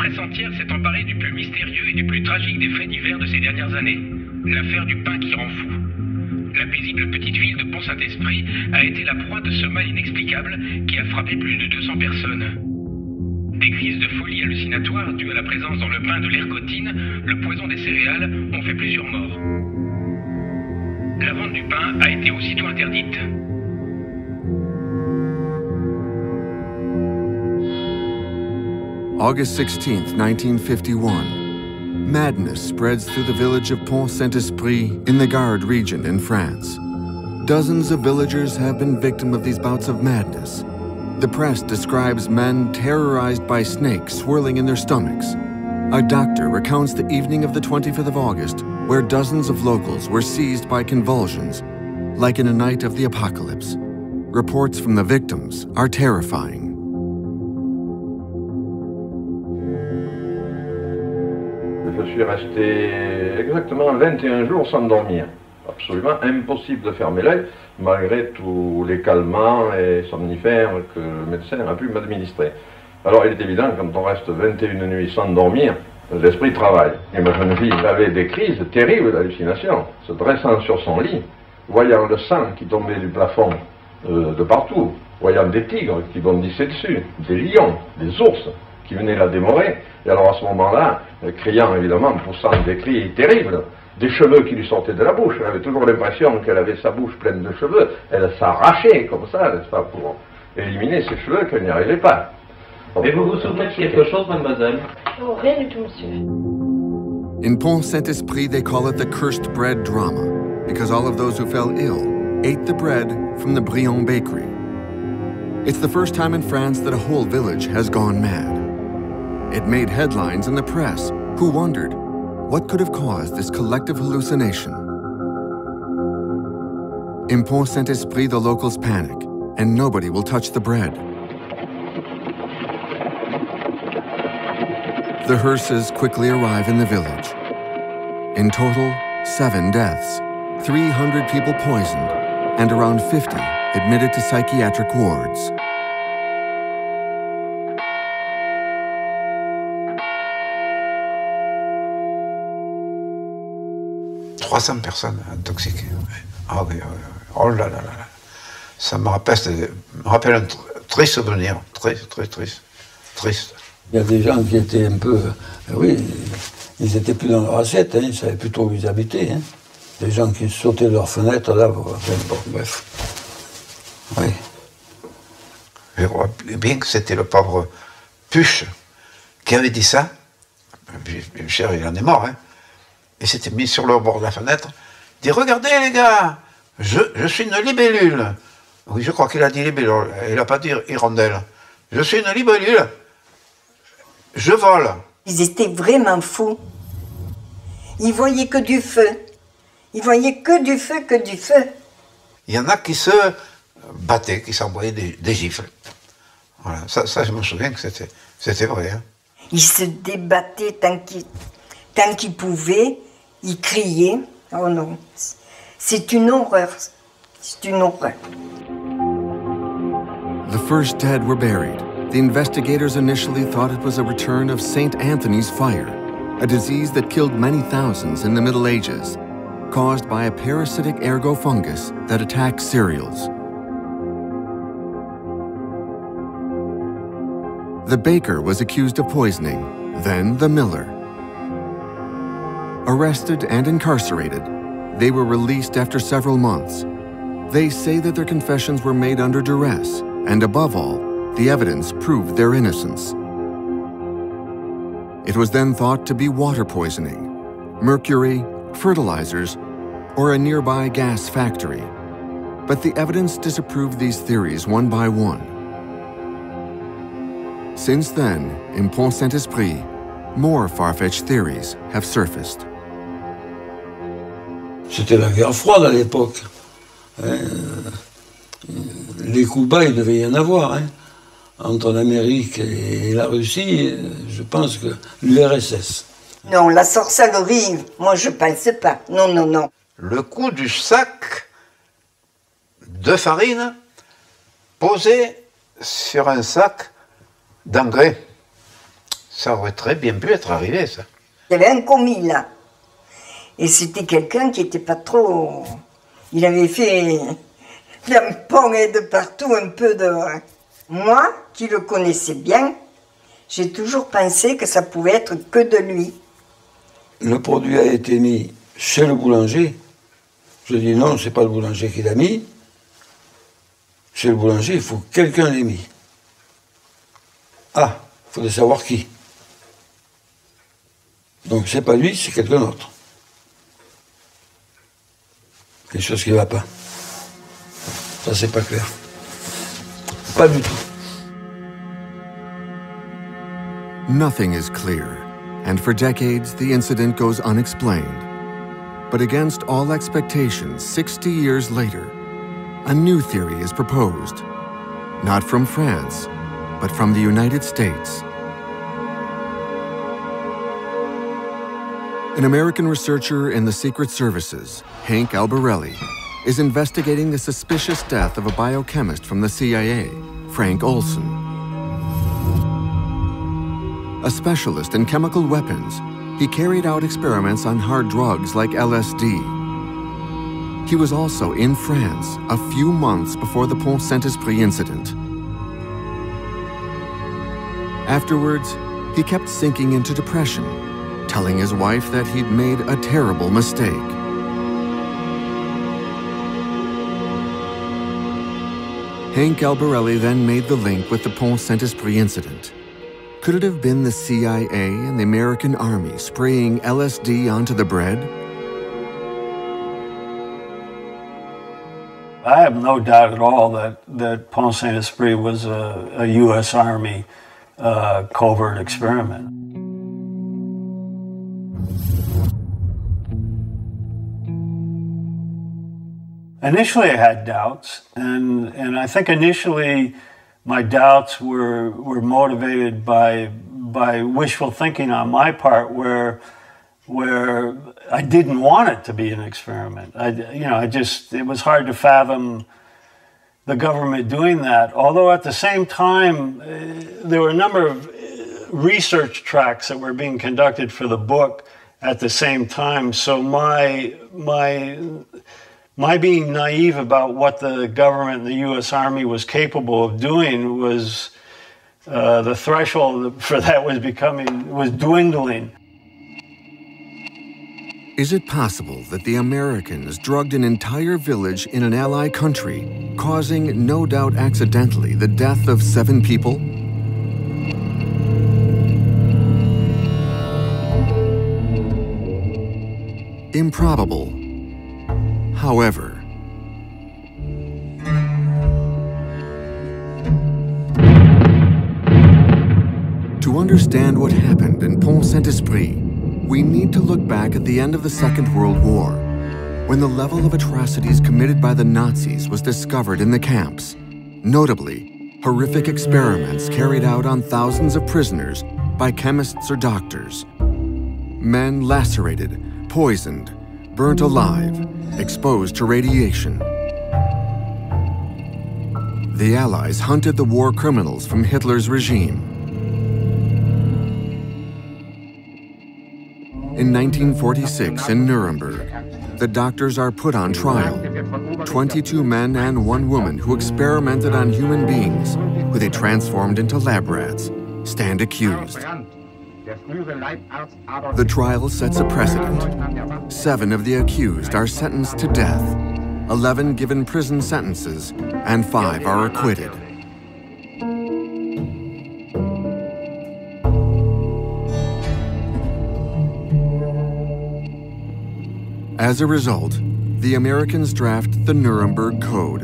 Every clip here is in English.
presse entière s'est emparée du plus mystérieux et du plus tragique des faits divers de ces dernières années. L'affaire du pain qui rend fou. La paisible petite ville de Pont-Saint-Esprit a été la proie de ce mal inexplicable qui a frappé plus de 200 personnes. Des crises de folie hallucinatoire dues à la présence dans le pain de l'ergotine, le poison des céréales, ont fait plusieurs morts. La vente du pain a été aussitôt interdite. August 16th, 1951. Madness spreads through the village of Pont-Saint-Esprit in the Gard region in France. Dozens of villagers have been victims of these bouts of madness. The press describes men terrorized by snakes swirling in their stomachs. A doctor recounts the evening of the 25th of August, where dozens of locals were seized by convulsions, like in a night of the apocalypse. Reports from the victims are terrifying. Je suis resté exactement 21 jours sans dormir. Absolument impossible de fermer l'œil, malgré tous les calmants et somnifères que le médecin a pu m'administrer. Alors il est évident, quand on reste 21 nuits sans dormir, l'esprit travaille. Et ma jeune fille avait des crises terribles d'hallucination, se dressant sur son lit, voyant le sang qui tombait du plafond de partout, voyant des tigres qui bondissaient dessus, des lions, des ours qui venaient la dévorer. Et alors à ce moment-là, criant évidemment, poussant des cris terribles, des cheveux qui lui sortaient de la bouche. Elle avait toujours l'impression qu'elle avait sa bouche pleine de cheveux. Elle s'arrachait comme ça, n'est-ce pas, pour éliminer ses cheveux, qu'elle n'y arrivait pas. Et vous vous souvenez de quelque chose, mademoiselle? Oh, rien du tout, monsieur. In Pont-Saint-Esprit, they call it the cursed bread drama, because all of those who fell ill ate the bread from the Briand bakery. It's the first time in France that a whole village has gone mad. It made headlines in the press, who wondered, what could have caused this collective hallucination? In Pont-Saint-Esprit, the locals panic, and nobody will touch the bread. The hearses quickly arrive in the village. In total, 7 deaths, 300 people poisoned, and around 50 admitted to psychiatric wards. « 300 personnes intoxiquées. Ah oui, oh là là là là. Ça me rappelle un triste souvenir, très triste. Il y a des gens qui étaient un peu... Oui, ils n'étaient plus dans leur assiette, hein, ils ne savaient plus trop où ils habitaient. Hein. Des gens qui sautaient de leurs fenêtres, là, bon, bref. Oui. Je crois bien que c'était le pauvre Puche qui avait dit ça. Bien cher, il en est mort, hein. Et s'était mis sur le bord de la fenêtre, dit « Regardez les gars, je suis une libellule ». Oui, je crois qu'il a dit libellule, il n'a pas dit hirondelle. « Je suis une libellule, je vole ». Ils étaient vraiment fous. Ils voyaient que du feu. Ils voyaient que du feu, que du feu. Il y en a qui se battaient, qui s'envoyaient des gifles. Voilà, ça je me souviens que c'était vrai. Hein. Ils se débattaient tant qu'ils pouvaient. Ils criaient. Oh non, c'est une horreur. C'est une horreur. The first dead were buried. The investigators initially thought it was a return of St. Anthony's fire, a disease that killed many thousands in the Middle Ages, caused by a parasitic ergo fungus that attacks cereals. The baker was accused of poisoning, then the miller. Arrested and incarcerated, they were released after several months. They say that their confessions were made under duress, and above all, the evidence proved their innocence. It was then thought to be water poisoning, mercury, fertilizers, or a nearby gas factory. But the evidence disproved these theories one by one. Since then, in Pont-Saint-Esprit, more far-fetched theories have surfaced. C'était la guerre froide à l'époque. Les coups bas, il devait y en avoir. Hein. Entre l'Amérique et la Russie, je pense que l'URSS. Non, la sorcellerie, moi je pense pas. Non, non, non. Le coup du sac de farine posé sur un sac d'engrais. Ça aurait très bien pu être arrivé, ça. Il y avait un commis là. Et c'était quelqu'un qui n'était pas trop... Il avait fait l'ampon et de partout un peu de... Moi, qui le connaissais bien, j'ai toujours pensé que ça pouvait être que de lui. Le produit a été mis chez le boulanger. Je dis non, c'est pas le boulanger qui l'a mis. Chez le boulanger, il faut que quelqu'un l'ait mis. Ah, il faut savoir qui. Donc c'est pas lui, c'est quelqu'un d'autre. Quelque chose qui ne va pas. Ça, c'est pas clair. Pas du tout. Nothing is clear, and for decades the incident goes unexplained. But against all expectations, 60 years later, a new theory is proposed. Not from France, but from the United States. An American researcher in the Secret Services, Hank Albarelli, is investigating the suspicious death of a biochemist from the CIA, Frank Olson. A specialist in chemical weapons, he carried out experiments on hard drugs like LSD. He was also in France a few months before the Pont-Saint-Esprit incident. Afterwards, he kept sinking into depression, telling his wife that he'd made a terrible mistake. Hank Albarelli then made the link with the Pont-Saint-Esprit incident. Could it have been the CIA and the American Army spraying LSD onto the bread? I have no doubt at all that Pont-Saint-Esprit was a U.S. Army covert experiment. Initially, I had doubts, and I think initially my doubts were motivated by wishful thinking on my part, where I didn't want it to be an experiment. It was hard to fathom the government doing that. Although at the same time, there were a number of research tracks that were being conducted for the book at the same time. So my being naive about what the government and the U.S. Army was capable of doing was the threshold for that was dwindling. Is it possible that the Americans drugged an entire village in an ally country, causing, no doubt accidentally, the death of 7 people? Improbable. However, to understand what happened in Pont-Saint-Esprit, we need to look back at the end of the Second World War, when the level of atrocities committed by the Nazis was discovered in the camps. Notably, horrific experiments carried out on thousands of prisoners by chemists or doctors. Men lacerated, poisoned, burnt alive, exposed to radiation. The Allies hunted the war criminals from Hitler's regime. In 1946, in Nuremberg, the doctors are put on trial. 22 men and 1 woman who experimented on human beings, who they transformed into lab rats, stand accused. The trial sets a precedent. 7 of the accused are sentenced to death, 11 given prison sentences, and 5 are acquitted. As a result, the Americans draft the Nuremberg Code,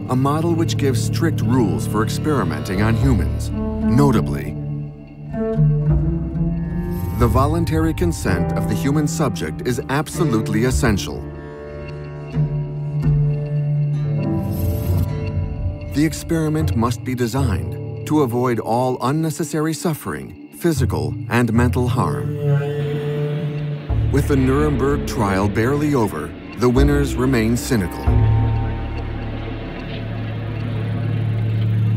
a model which gives strict rules for experimenting on humans. Notably, the voluntary consent of the human subject is absolutely essential. The experiment must be designed to avoid all unnecessary suffering, physical and mental harm. With the Nuremberg trial barely over, the winners remain cynical.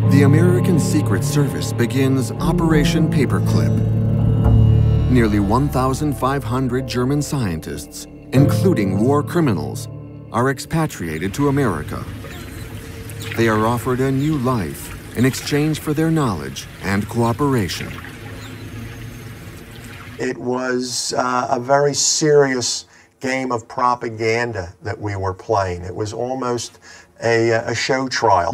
The American Secret Service begins Operation Paperclip, Nearly 1,500 German scientists, including war criminals, are expatriated to America. They are offered a new life in exchange for their knowledge and cooperation. It was a very serious game of propaganda that we were playing. It was almost a show trial.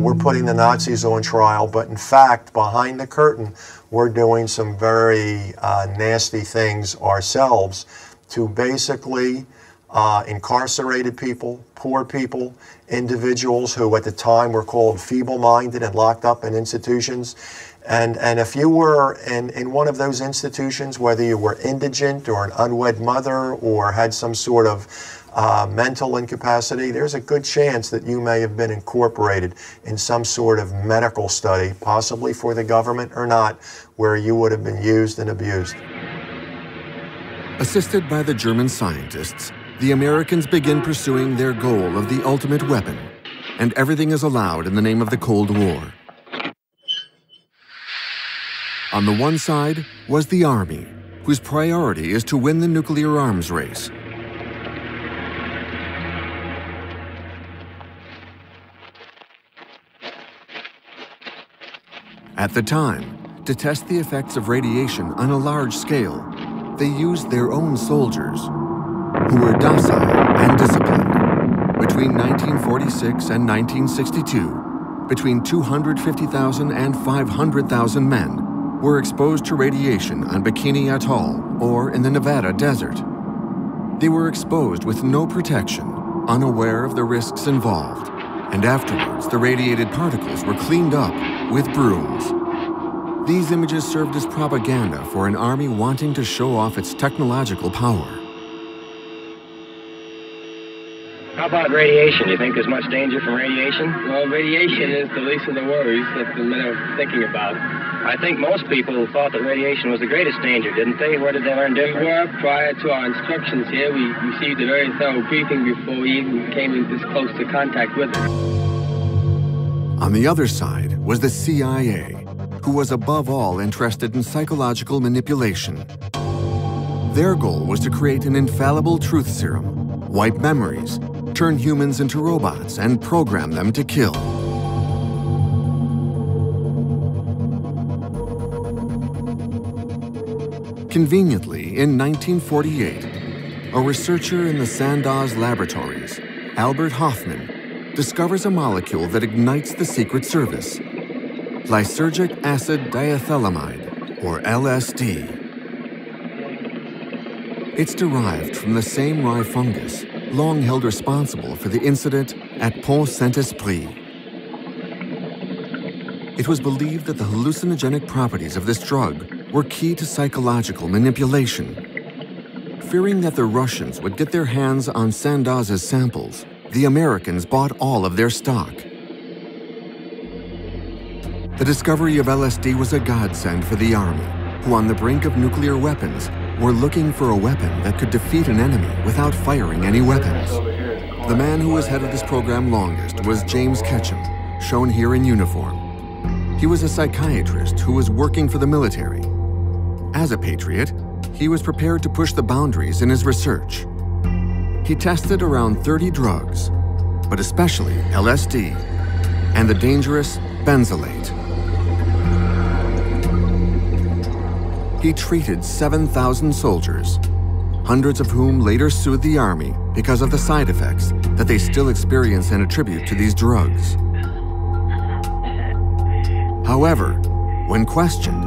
We're putting the Nazis on trial, but in fact, behind the curtain, we're doing some very nasty things ourselves to basically incarcerated people, poor people, individuals who at the time were called feeble-minded and locked up in institutions. And if you were in one of those institutions, whether you were indigent or an unwed mother or had some sort of mental incapacity, there's a good chance that you may have been incorporated in some sort of medical study, possibly for the government or not, where you would have been used and abused. Assisted by the German scientists, the Americans begin pursuing their goal of the ultimate weapon, and everything is allowed in the name of the Cold War. On the one side was the Army, whose priority is to win the nuclear arms race. At the time, to test the effects of radiation on a large scale, they used their own soldiers, who were docile and disciplined. Between 1946 and 1962, between 250,000 and 500,000 men were exposed to radiation on Bikini Atoll or in the Nevada desert. They were exposed with no protection, unaware of the risks involved, and afterwards the radiated particles were cleaned up with brooms. These images served as propaganda for an army wanting to show off its technological power. How about radiation? You think there's much danger from radiation? Well, radiation is the least of the worries that the men are thinking about. I think most people thought that radiation was the greatest danger, didn't they? Where did they learn different? We were, prior to our instructions here, we received a very thorough briefing before we even came in this close to contact with it. On the other side was the CIA, who was above all interested in psychological manipulation. Their goal was to create an infallible truth serum, wipe memories, turn humans into robots, and program them to kill. Conveniently, in 1948, a researcher in the Sandoz laboratories, Albert Hoffman, discovers a molecule that ignites the Secret Service, lysergic acid diethylamide, or LSD. It's derived from the same rye fungus long held responsible for the incident at Pont-Saint-Esprit. It was believed that the hallucinogenic properties of this drug were key to psychological manipulation. Fearing that the Russians would get their hands on Sandoz's samples, the Americans bought all of their stock. The discovery of LSD was a godsend for the Army, who on the brink of nuclear weapons were looking for a weapon that could defeat an enemy without firing any weapons. The man who was head of this program longest was James Ketchum, shown here in uniform. He was a psychiatrist who was working for the military. As a patriot, he was prepared to push the boundaries in his research. He tested around 30 drugs, but especially LSD and the dangerous benzylate. He treated 7,000 soldiers, hundreds of whom later sued the Army because of the side effects that they still experience and attribute to these drugs. However, when questioned,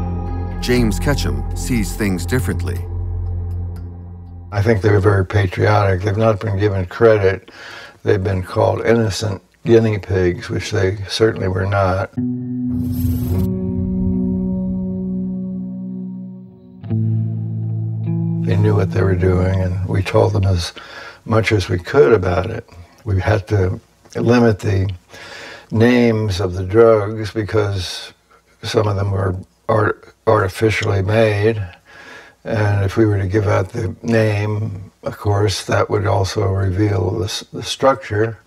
James Ketchum sees things differently. I think they were very patriotic. They've not been given credit. They've been called innocent guinea pigs, which they certainly were not. They knew what they were doing, and we told them as much as we could about it. We had to limit the names of the drugs because some of them were artificially made, and if we were to give out the name, of course, that would also reveal the structure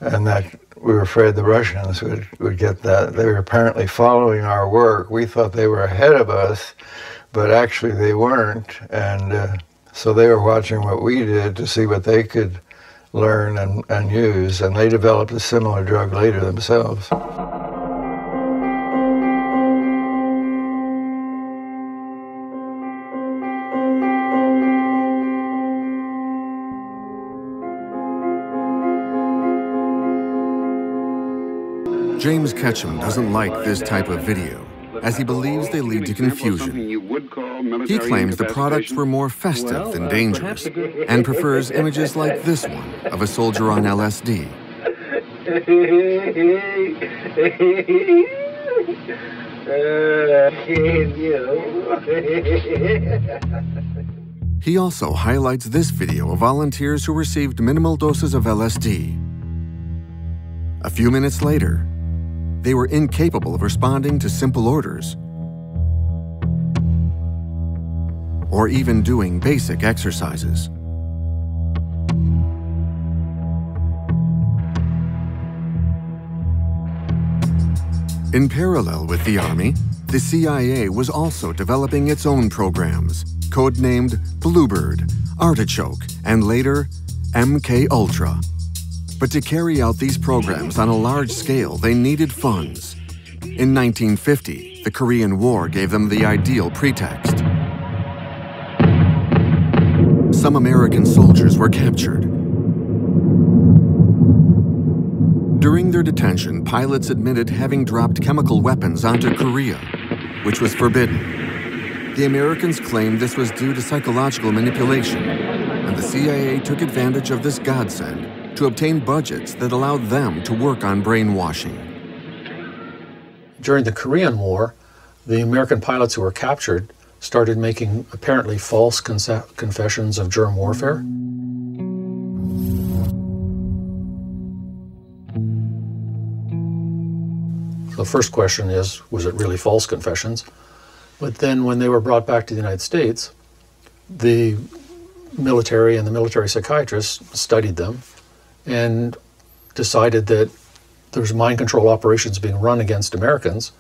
and that we were afraid the Russians would get that. They were apparently following our work. We thought they were ahead of us, but actually they weren't, and so they were watching what we did to see what they could learn and use, and they developed a similar drug later themselves. James Ketchum doesn't like this type of video, as he believes they lead to confusion. He claims the products were more festive than dangerous, and prefers images like this one of a soldier on LSD. He also highlights this video of volunteers who received minimal doses of LSD. A few minutes later, they were incapable of responding to simple orders or even doing basic exercises. In parallel with the Army, the CIA was also developing its own programs, codenamed Bluebird, Artichoke, and later MK Ultra. But to carry out these programs on a large scale, they needed funds. In 1950, the Korean War gave them the ideal pretext. Some American soldiers were captured. During their detention, pilots admitted having dropped chemical weapons onto Korea, which was forbidden. The Americans claimed this was due to psychological manipulation, and the CIA took advantage of this godsend to obtain budgets that allowed them to work on brainwashing. During the Korean War, the American pilots who were captured started making apparently false confessions of germ warfare. The first question is, was it really false confessions? But then when they were brought back to the United States, the military and the military psychiatrists studied them and decided that there was mind control operations being run against Americans.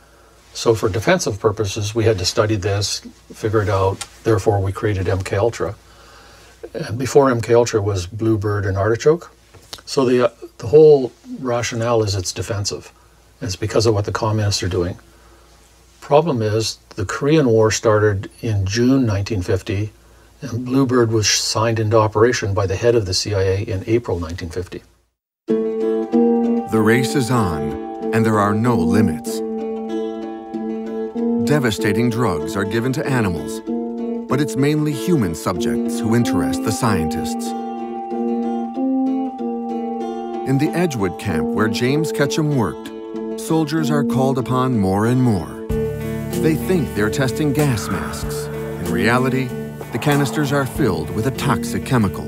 So for defensive purposes, we had to study this, figure it out, therefore we created MK Ultra. And before MK Ultra was Bluebird and Artichoke. So the whole rationale is it's defensive. It's because of what the communists are doing. Problem is, the Korean War started in June 1950, and Bluebird was signed into operation by the head of the CIA in April 1950. The race is on, and there are no limits. Devastating drugs are given to animals, but it's mainly human subjects who interest the scientists. In the Edgewood camp where James Ketchum worked, soldiers are called upon more and more. They think they're testing gas masks. In reality, the canisters are filled with a toxic chemical.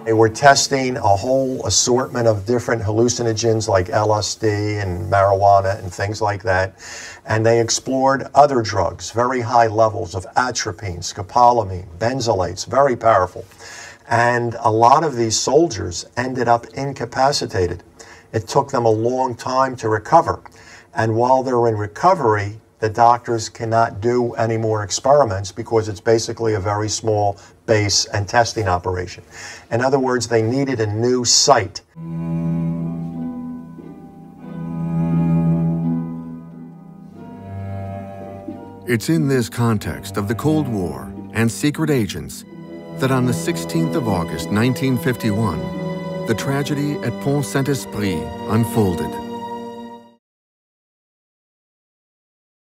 They were testing a whole assortment of different hallucinogens like LSD and marijuana and things like that. And they explored other drugs, very high levels of atropine, scopolamine, benzoates, very powerful. And a lot of these soldiers ended up incapacitated. It took them a long time to recover. And while they're in recovery, the doctors cannot do any more experiments because it's basically a very small base and testing operation. In other words, they needed a new site. It's in this context of the Cold War and secret agents that on the 16th of August, 1951, the tragedy at Pont-Saint-Esprit unfolded.